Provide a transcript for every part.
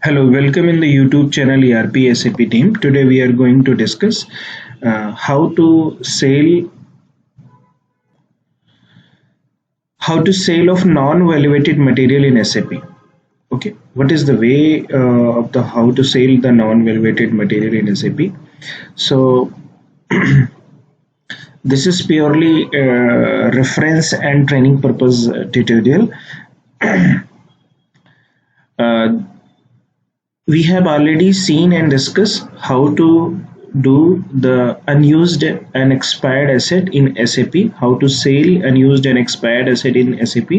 Hello, welcome in the YouTube channel ERP SAP team. Today we are going to discuss how to sale of non-valuated material in SAP. Okay, what is the way of the how to sell the non-valuated material in SAP? So this is purely reference and training purpose tutorial. Uh, we have already seen and discussed how to do the unused and expired asset in SAP, how to sell unused and expired asset in SAP,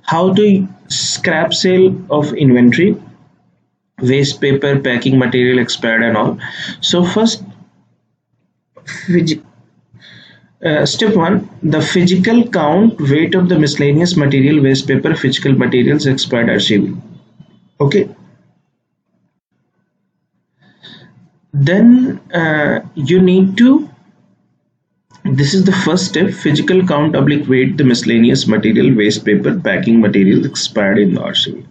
how to scrap sale of inventory, waste paper, packing material, expired and all. So first, step one, the physical count weight of the miscellaneous material, waste paper, physical materials, expired RCV. Okay, then you need to, this is the first step, physical count oblique weight the miscellaneous material, waste paper, packing material expired in the RCV.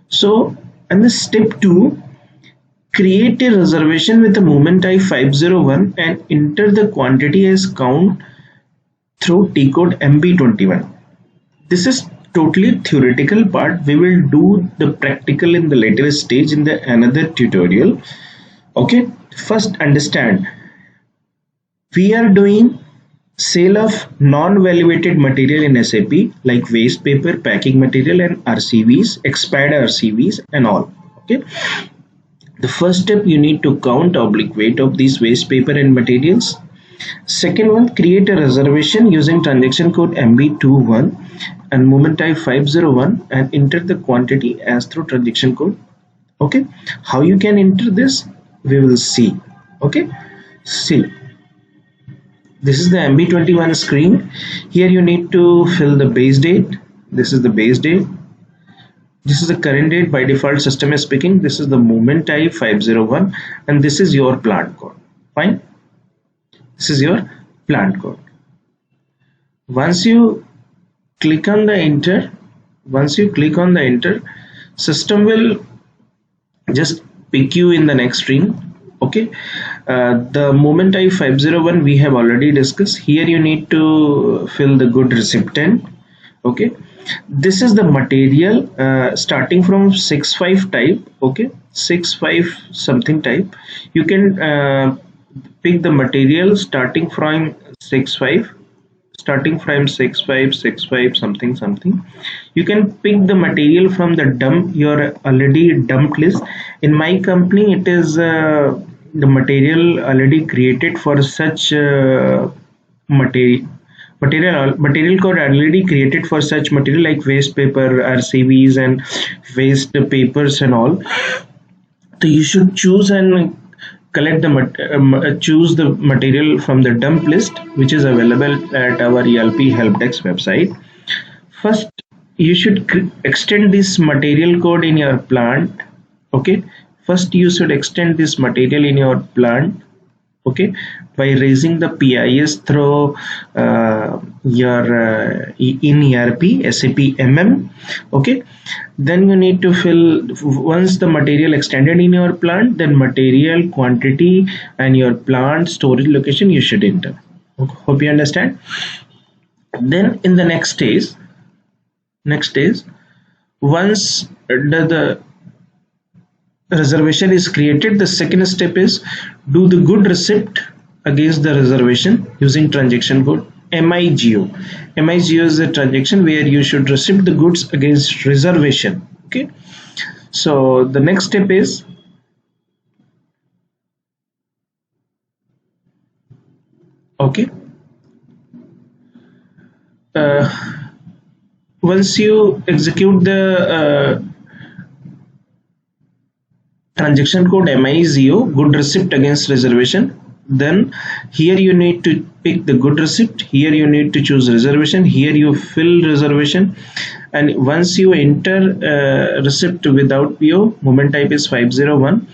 So, and the step 2, create a reservation with the movement type 501 and enter the quantity as count through T code MB21. This is totally theoretical part. We will do the practical in the later stage in the another tutorial. Okay, first understand, we are doing sale of non-valuated material in SAP like waste paper, packing material and RCVs, expired RCVs and all. Okay, the first step, you need to count oblique weight of these waste paper and materials. Second one, create a reservation using transaction code MB21 and movement type 501 and enter the quantity as through transaction code. Okay, how you can enter this we will see. Okay, see, this is the MB21 screen. Here you need to fill the base date. This is the base date. This is the current date. By default system is picking. This is the movement type 501 and this is your plant code. Fine, this is your plant code. Once you click on the enter, system will just pick you in the next screen. Okay, the movement type 501 we have already discussed. Here you need to fill the good recipient. Okay, this is the material starting from 65 type. Okay, 65 something type. You can pick the material starting from 65, something. You can pick the material from the dump, your already dumped list. In my company it is the material already created for such material code already created for such material like waste paper, RCVs and waste papers and all. So you should choose and collect the choose the material from the dump list which is available at our ELP help desk website. First you should extend this material code in your plant. Okay, first you should extend this material in your plant. Okay, by raising the PIS through your in ERP SAP MM. Okay, then you need to fill, once the material extended in your plant, then material quantity and your plant storage location you should enter. Hope you understand. Then in the next stage, once the reservation is created, the second step is do the good receipt against the reservation using transaction code MIGO. MIGO is a transaction where you should receive the goods against reservation. Okay, so the next step is okay, once you execute the transaction code MIGO, good receipt against reservation, then here you need to pick the good receipt, here you need to choose reservation, here you fill reservation, and once you enter receipt without PO, movement type is 501,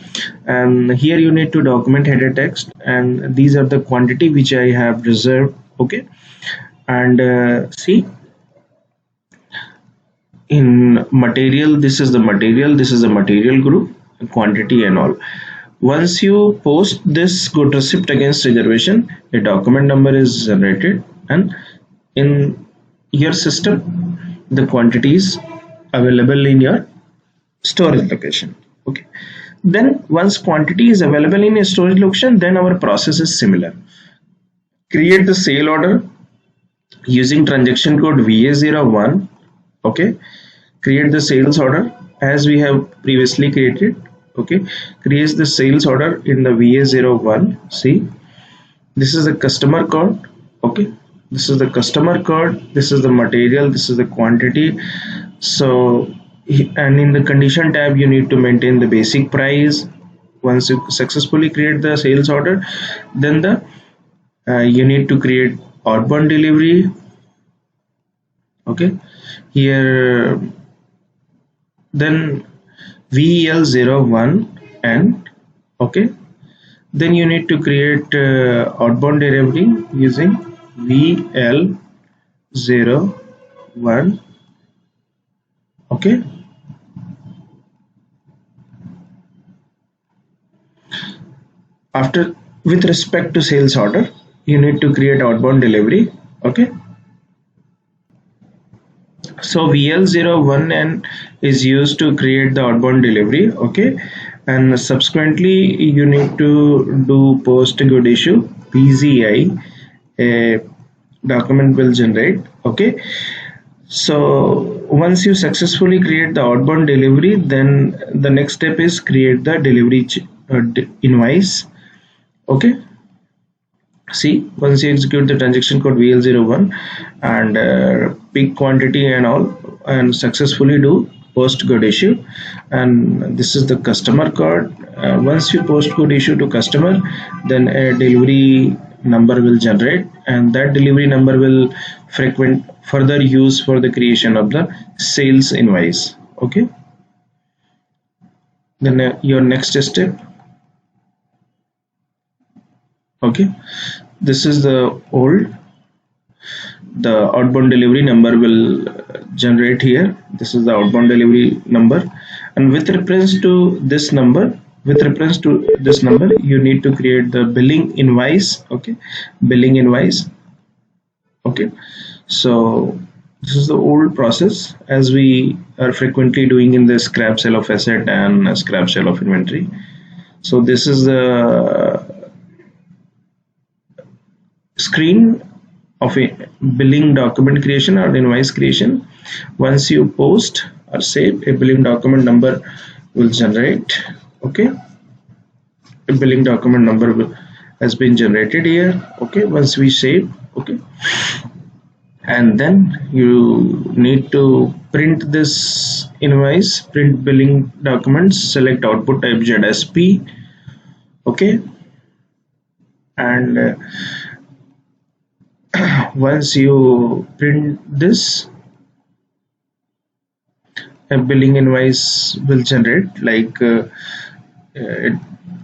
and here you need to document header text, and these are the quantity which I have reserved. Okay, and see, in material, this is the material, this is the material group, quantity and all. Once you post this good receipt against reservation, a document number is generated, and in your system the quantities available in your storage location. Okay, then once quantity is available in a storage location, then our process is similar. Create the sale order using transaction code VA01. Okay, create the sales order as we have previously created. Okay, create the sales order in the VA01. See, this is the customer code. Okay, this is the customer code, this is the material, this is the quantity. So, and in the condition tab you need to maintain the basic price. Once you successfully create the sales order, then the you need to create outbound delivery. Okay, here then VL01 and okay, then you need to create outbound delivery using VL01. Okay, after, with respect to sales order, you need to create outbound delivery. Okay, so VL01 and is used to create the outbound delivery. Okay, and subsequently you need to do post good issue PZI, a document will generate. Okay, so once you successfully create the outbound delivery, then the next step is create the delivery invoice. Okay, see, once you execute the transaction code VL01 and pick quantity and all, and successfully do post good issue, and this is the customer code. Once you post good issue to customer, then a delivery number will generate, and that delivery number will frequent further use for the creation of the sales invoice. Okay, then your next step. Okay, this is the old, the outbound delivery number will generate here. This is the outbound delivery number, and with reference to this number, you need to create the billing invoice. Okay, billing invoice. Okay, so this is the old process as we are frequently doing in the scrap sale of asset and scrap sale of inventory. So this is the screen of a billing document creation or invoice creation. Once you post or save, a billing document number will generate. Okay, a billing document number has been generated here. Okay, once we save. Okay, and then you need to print this invoice, print billing documents, select output type ZSP. Okay, and once you print this, a billing invoice will generate, like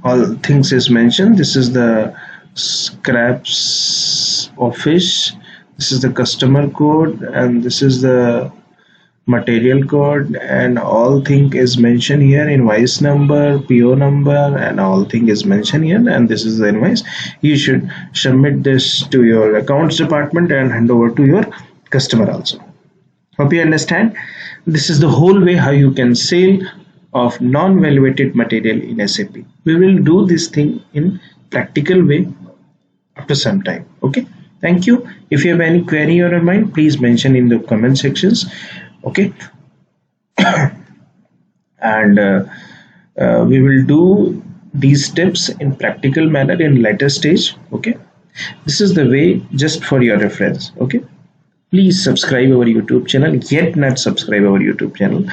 all things is mentioned. This is the scraps office, this is the customer code, and this is the material code, and all thing is mentioned here. Invoice number, PO number, and all thing is mentioned here, and this is the invoice. You should submit this to your accounts department and hand over to your customer also. Hope you understand. This is the whole way how you can sell of non-valuated material in SAP. We will do this thing in practical way after some time. Okay, thank you. If you have any query or mind, please mention in the comment sections. Okay, and we will do these steps in practical manner in later stage. Okay, this is the way, just for your reference. Okay, please subscribe our YouTube channel, yet not subscribe our YouTube channel,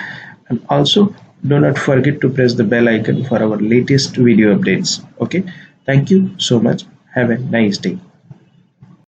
and also do not forget to press the bell icon for our latest video updates. Okay, thank you so much. Have a nice day.